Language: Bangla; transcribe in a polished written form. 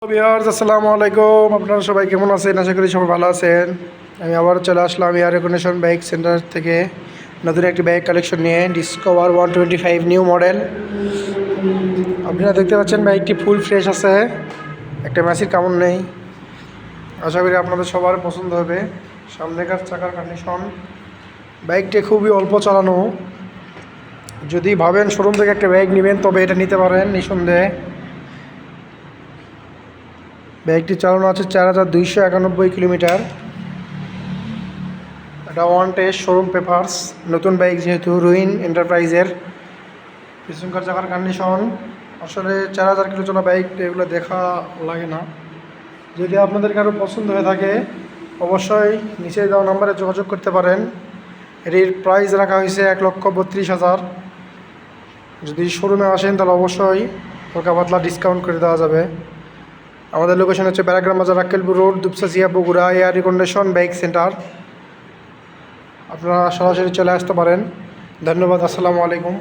ভিউয়ার্স আসসালামু আলাইকুম। আপনারা সবাই কেমন আছেন? আশা করি সবাই ভালো আছেন। আমি আবার চলে আসলাম এয়ার কন্ডিশন বাইক সেন্টার থেকে নতুন একটি বাইক কালেকশন নিয়ে, ডিসকভার 125 নিউ মডেল। আপনারা দেখতে পাচ্ছেন বাইকটি ফুল ফ্রেশ আছে, একটা ম্যাসির কামড় নেই। আশা করি আপনাদের সবার পছন্দ হবে। সামনেকার চাকার কন্ডিশন, বাইকটি খুবই অল্প চালানো। যদি ভাবেন শোরুম থেকে একটা বাইক নেবেন তবে এটা নিতে পারেন নিঃসন্দেহে। বাইকটি চালানো আছে 4291 কিলোমিটার। এটা ওয়ান টেস্ট, শোরুম পেপারস, নতুন বাইক যেহেতু, রুইন এন্টারপ্রাইজের। পিছনকার চাকার কন্ডিশন, আসলে 4000 কিলো চলা বাইক এগুলো দেখা লাগে না। যদি আপনাদের কারো পছন্দ হয়ে থাকে অবশ্যই নিচে দেওয়া নাম্বারে যোগাযোগ করতে পারেন। এটির প্রাইস রাখা হয়েছে 1,32,000। যদি শোরুমে আসেন তাহলে অবশ্যই হালকা পাতলা ডিসকাউন্ট করে দেওয়া যাবে। আমাদের লোকেশন হচ্ছে ব্যারাগ্রাম বাজার, Akkelpur road, Dupchanchia, Bogura, air condition bike centre. আপনারা সরাসরি চলে আসতে পারেন। ধন্যবাদ। আসসালামু আলাইকুম।